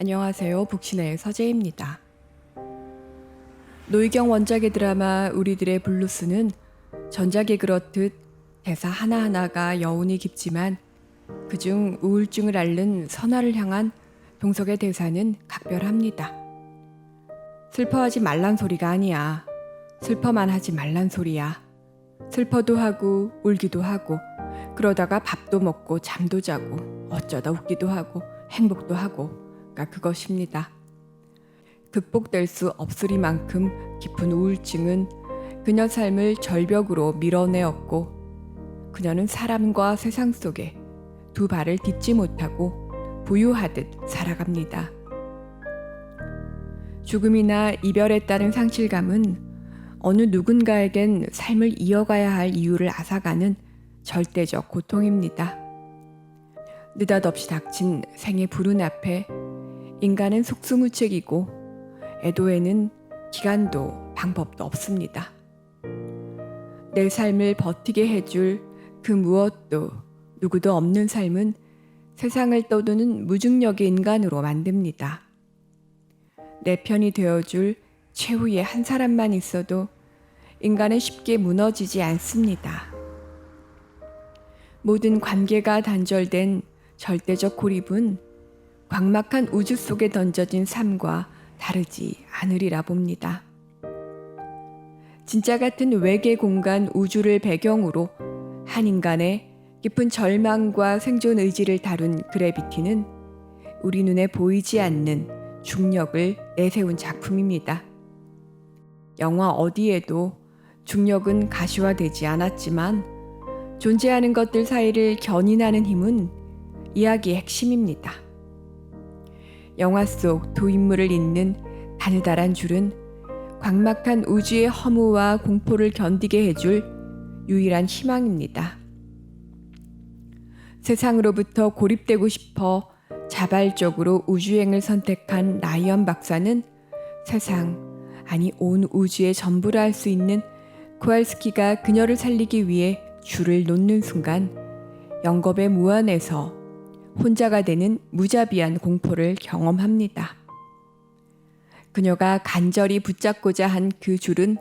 안녕하세요. 북신의 서재입니다. 노희경 원작의 드라마 우리들의 블루스는 전작에 그렇듯 대사 하나하나가 여운이 깊지만 그중 우울증을 앓는 선아를 향한 동석의 대사는 각별합니다. 슬퍼하지 말란 소리가 아니야. 슬퍼만 하지 말란 소리야. 슬퍼도 하고 울기도 하고 그러다가 밥도 먹고 잠도 자고 어쩌다 웃기도 하고 행복도 하고 그것입니다. 극복될 수 없으리만큼 깊은 우울증은 그녀 삶을 절벽으로 밀어내었고 그녀는 사람과 세상 속에 두 발을 딛지 못하고 부유하듯 살아갑니다. 죽음이나 이별에 따른 상실감은 어느 누군가에겐 삶을 이어가야 할 이유를 앗아가는 절대적 고통입니다. 느닷없이 닥친 생의 불운 앞에 인간은 속수무책이고 애도에는 기간도 방법도 없습니다. 내 삶을 버티게 해줄 그 무엇도 누구도 없는 삶은 세상을 떠도는 무중력의 인간으로 만듭니다. 내 편이 되어줄 최후의 한 사람만 있어도 인간은 쉽게 무너지지 않습니다. 모든 관계가 단절된 절대적 고립은 광막한 우주 속에 던져진 삶과 다르지 않으리라 봅니다. 진짜 같은 외계 공간 우주를 배경으로 한 인간의 깊은 절망과 생존 의지를 다룬 그래비티는 우리 눈에 보이지 않는 중력을 내세운 작품입니다. 영화 어디에도 중력은 가시화되지 않았지만 존재하는 것들 사이를 견인하는 힘은 이야기의 핵심입니다. 영화 속 두 인물을 잇는 가느다란 줄은 광막한 우주의 허무와 공포를 견디게 해줄 유일한 희망입니다. 세상으로부터 고립되고 싶어 자발적으로 우주행을 선택한 라이언 박사는 세상, 아니 온 우주의 전부라 할 수 있는 코왈스키가 그녀를 살리기 위해 줄을 놓는 순간 영겁의 무한에서 혼자가 되는 무자비한 공포를 경험합니다. 그녀가 간절히 붙잡고자 한 그 줄은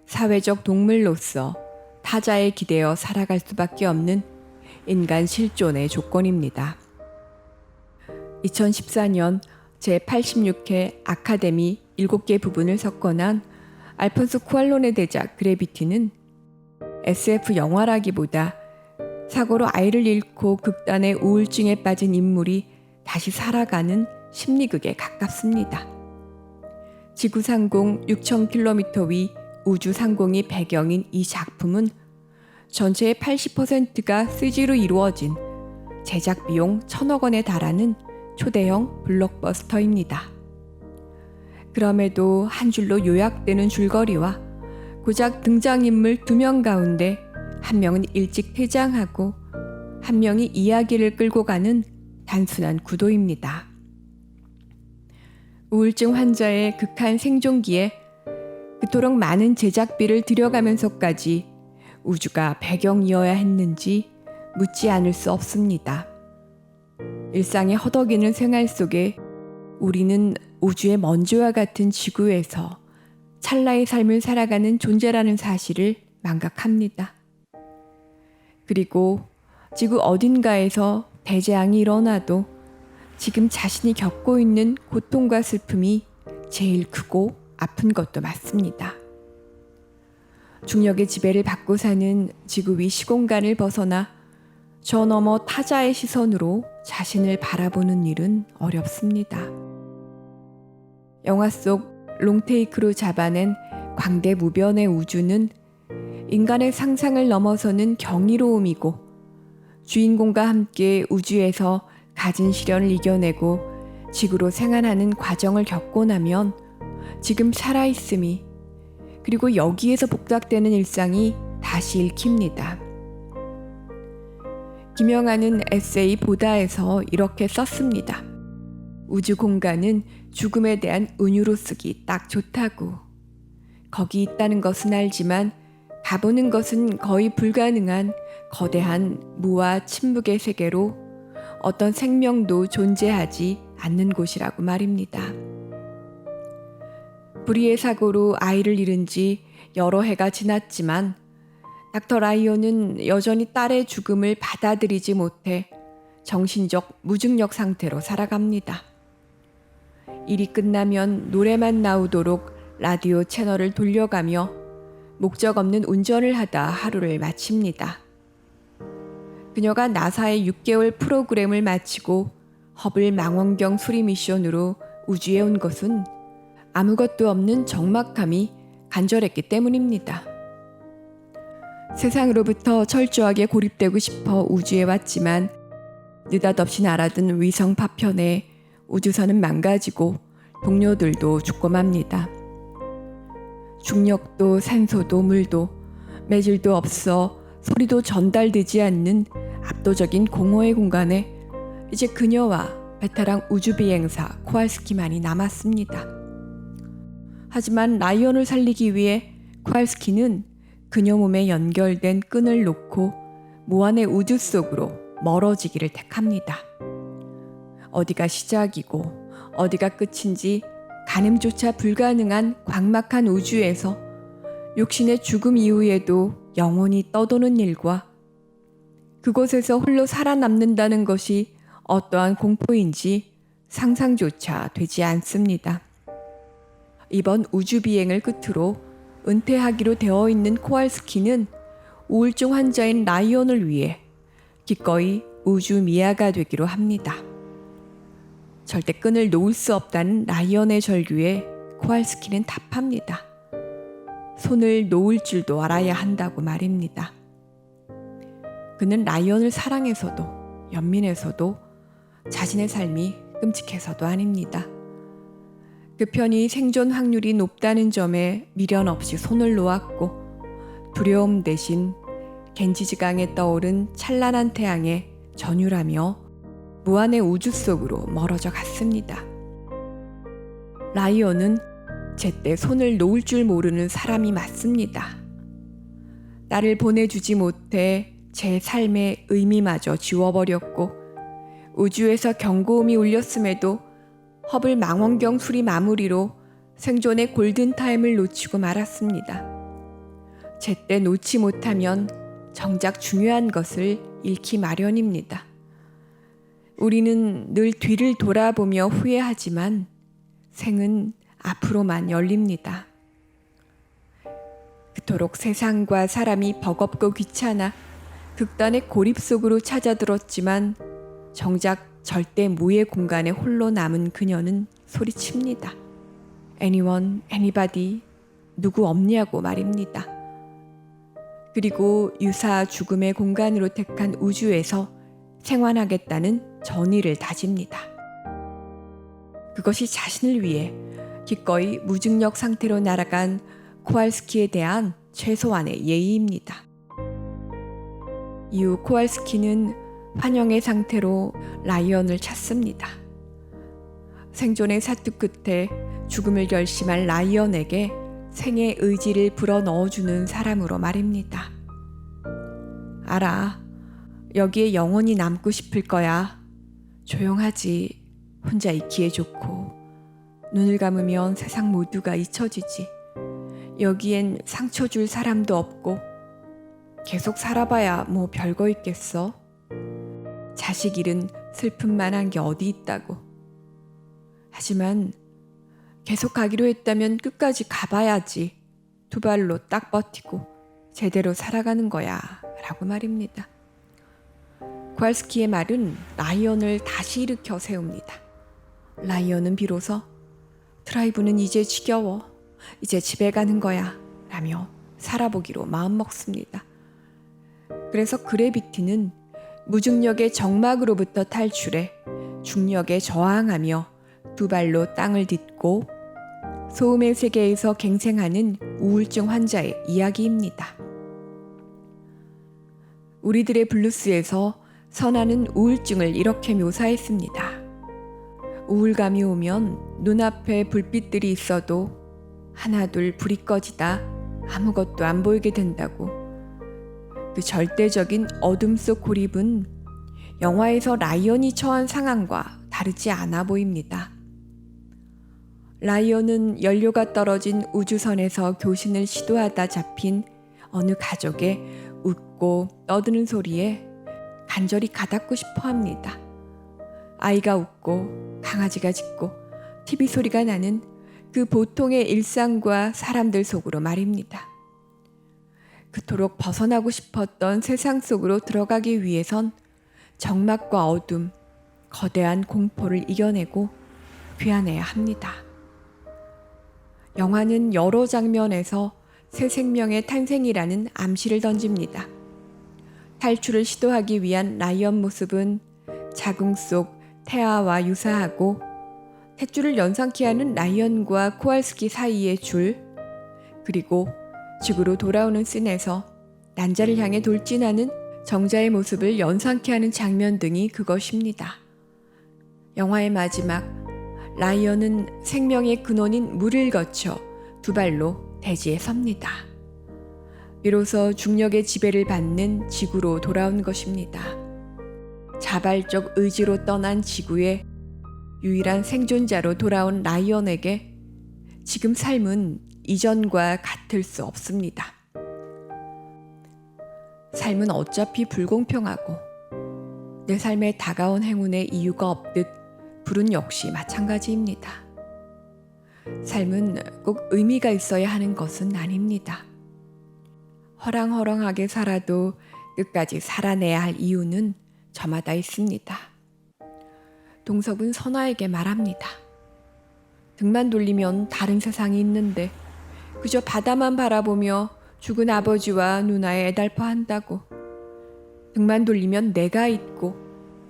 사회적 동물로서 타자에 기대어 살아갈 수밖에 없는 인간 실존의 조건입니다. 2014년 제86회 아카데미 7개 부분을 섞어난 알폰소 쿠알론의 대작 그래비티는 SF 영화라기보다 사고로 아이를 잃고 극단의 우울증에 빠진 인물이 다시 살아가는 심리극에 가깝습니다. 지구 상공 6,000km 위 우주 상공이 배경인 이 작품은 전체의 80%가 CG로 이루어진 제작 비용 1,000억 원에 달하는 초대형 블록버스터입니다. 그럼에도 한 줄로 요약되는 줄거리와 고작 등장인물 2명 가운데 한 명은 일찍 퇴장하고 한 명이 이야기를 끌고 가는 단순한 구도입니다. 우울증 환자의 극한 생존기에 그토록 많은 제작비를 들여가면서까지 우주가 배경이어야 했는지 묻지 않을 수 없습니다. 일상의 허덕이는 생활 속에 우리는 우주의 먼지와 같은 지구에서 찰나의 삶을 살아가는 존재라는 사실을 망각합니다. 그리고 지구 어딘가에서 대재앙이 일어나도 지금 자신이 겪고 있는 고통과 슬픔이 제일 크고 아픈 것도 맞습니다. 중력의 지배를 받고 사는 지구 위 시공간을 벗어나 저 너머 타자의 시선으로 자신을 바라보는 일은 어렵습니다. 영화 속 롱테이크로 잡아낸 광대무변의 우주는 인간의 상상을 넘어서는 경이로움이고 주인공과 함께 우주에서 갖은 시련을 이겨내고 지구로 생還하는 과정을 겪고 나면 지금 살아있음이 그리고 여기에서 복닥되는 일상이 다시 읽힙니다. 김영하는 에세이 보다에서 이렇게 썼습니다. 우주 공간은 죽음에 대한 은유로 쓰기 딱 좋다고. 거기 있다는 것은 알지만 가보는 것은 거의 불가능한 거대한 무와 침묵의 세계로 어떤 생명도 존재하지 않는 곳이라고 말입니다. 불의의 사고로 아이를 잃은 지 여러 해가 지났지만 닥터 라이언은 여전히 딸의 죽음을 받아들이지 못해 정신적 무중력 상태로 살아갑니다. 일이 끝나면 노래만 나오도록 라디오 채널을 돌려가며 목적 없는 운전을 하다 하루를 마칩니다. 그녀가 나사의 6개월 프로그램을 마치고 허블 망원경 수리 미션으로 우주에 온 것은 아무것도 없는 적막함이 간절했기 때문입니다. 세상으로부터 철저하게 고립되고 싶어 우주에 왔지만 느닷없이 날아든 위성 파편에 우주선은 망가지고 동료들도 죽고 맙니다. 중력도 산소도 물도 매질도 없어 소리도 전달되지 않는 압도적인 공허의 공간에 이제 그녀와 베테랑 우주비행사 코왈스키만이 남았습니다. 하지만 라이언을 살리기 위해 코왈스키는 그녀 몸에 연결된 끈을 놓고 무한의 우주 속으로 멀어지기를 택합니다. 어디가 시작이고 어디가 끝인지 가늠조차 불가능한 광막한 우주에서 육신의 죽음 이후에도 영원히 떠도는 일과 그곳에서 홀로 살아남는다는 것이 어떠한 공포인지 상상조차 되지 않습니다. 이번 우주 비행을 끝으로 은퇴하기로 되어 있는 코왈스키는 우울증 환자인 라이언을 위해 기꺼이 우주 미아가 되기로 합니다. 절대 끈을 놓을 수 없다는 라이언의 절규에 코왈스키는 답합니다. 손을 놓을 줄도 알아야 한다고 말입니다. 그는 라이언을 사랑해서도 연민해서도 자신의 삶이 끔찍해서도 아닙니다. 그 편이 생존 확률이 높다는 점에 미련 없이 손을 놓았고 두려움 대신 겐지즈강에 떠오른 찬란한 태양에 전율하며 무한의 우주 속으로 멀어져 갔습니다. 라이언은 제때 손을 놓을 줄 모르는 사람이 맞습니다. 딸을 보내주지 못해 제 삶의 의미마저 지워버렸고 우주에서 경고음이 울렸음에도 허블 망원경 수리 마무리로 생존의 골든타임을 놓치고 말았습니다. 제때 놓지 못하면 정작 중요한 것을 잃기 마련입니다. 우리는 늘 뒤를 돌아보며 후회하지만 생은 앞으로만 열립니다. 그토록 세상과 사람이 버겁고 귀찮아 극단의 고립 속으로 찾아들었지만 정작 절대 무의 공간에 홀로 남은 그녀는 소리칩니다. Anyone, anybody, 누구 없냐고 말입니다. 그리고 유사 죽음의 공간으로 택한 우주에서 생환하겠다는 전의를 다집니다. 그것이 자신을 위해 기꺼이 무중력 상태로 날아간 코왈스키에 대한 최소한의 예의입니다. 이후 코왈스키는 환영의 상태로 라이언을 찾습니다. 생존의 사투 끝에 죽음을 결심한 라이언에게 생의 의지를 불어넣어주는 사람으로 말입니다. 알아. 여기에 영원히 남고 싶을 거야. 조용하지. 혼자 있기에 좋고 눈을 감으면 세상 모두가 잊혀지지. 여기엔 상처 줄 사람도 없고 계속 살아봐야 뭐 별거 있겠어. 자식 일은 슬픔만 한 게 어디 있다고. 하지만 계속 가기로 했다면 끝까지 가봐야지. 두 발로 딱 버티고 제대로 살아가는 거야 라고 말입니다. 코왈스키의 말은 라이언을 다시 일으켜 세웁니다. 라이언은 비로소 드라이브는 이제 지겨워. 이제 집에 가는 거야 라며 살아보기로 마음먹습니다. 그래서 그래비티는 무중력의 정막으로부터 탈출해 중력에 저항하며 두 발로 땅을 딛고 소음의 세계에서 갱생하는 우울증 환자의 이야기입니다. 우리들의 블루스에서 선아는 우울증을 이렇게 묘사했습니다. 우울감이 오면 눈앞에 불빛들이 있어도 하나둘 불이 꺼지다 아무것도 안 보이게 된다고. 그 절대적인 어둠 속 고립은 영화에서 라이언이 처한 상황과 다르지 않아 보입니다. 라이언은 연료가 떨어진 우주선에서 교신을 시도하다 잡힌 어느 가족의 웃고 떠드는 소리에 간절히 가닿고 싶어 합니다. 아이가 웃고 강아지가 짖고 TV 소리가 나는 그 보통의 일상과 사람들 속으로 말입니다. 그토록 벗어나고 싶었던 세상 속으로 들어가기 위해선 적막과 어둠, 거대한 공포를 이겨내고 귀환해야 합니다. 영화는 여러 장면에서 새 생명의 탄생이라는 암시를 던집니다. 탈출을 시도하기 위한 라이언 모습은 자궁 속 태아와 유사하고 탯줄을 연상케 하는 라이언과 코알스키 사이의 줄, 그리고 지구로 돌아오는 씬에서 난자를 향해 돌진하는 정자의 모습을 연상케 하는 장면 등이 그것입니다. 영화의 마지막, 라이언은 생명의 근원인 물을 거쳐 두 발로 대지에 섭니다. 비로소 중력의 지배를 받는 지구로 돌아온 것입니다. 자발적 의지로 떠난 지구의 유일한 생존자로 돌아온 라이언에게 지금 삶은 이전과 같을 수 없습니다. 삶은 어차피 불공평하고 내 삶에 다가온 행운의 이유가 없듯 불운 역시 마찬가지입니다. 삶은 꼭 의미가 있어야 하는 것은 아닙니다. 허랑허랑하게 살아도 끝까지 살아내야 할 이유는 저마다 있습니다. 동석은 선아에게 말합니다. 등만 돌리면 다른 세상이 있는데 그저 바다만 바라보며 죽은 아버지와 누나에 애달퍼한다고. 등만 돌리면 내가 있고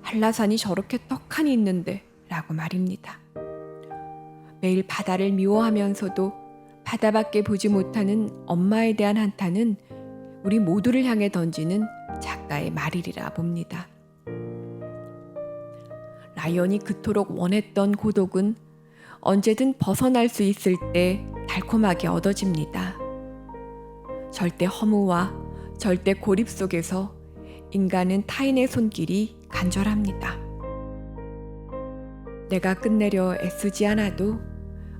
한라산이 저렇게 떡하니 있는데 라고 말입니다. 매일 바다를 미워하면서도 바다밖에 보지 못하는 엄마에 대한 한탄은 우리 모두를 향해 던지는 작가의 말이리라 봅니다. 라이언이 그토록 원했던 고독은 언제든 벗어날 수 있을 때 달콤하게 얻어집니다. 절대 허무와 절대 고립 속에서 인간은 타인의 손길이 간절합니다. 내가 끝내려 애쓰지 않아도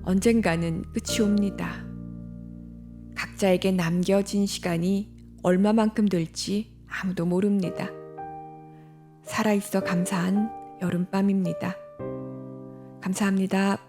언젠가는 끝이 옵니다. 각자에게 남겨진 시간이 얼마만큼 될지 아무도 모릅니다. 살아있어 감사한 여름밤입니다. 감사합니다.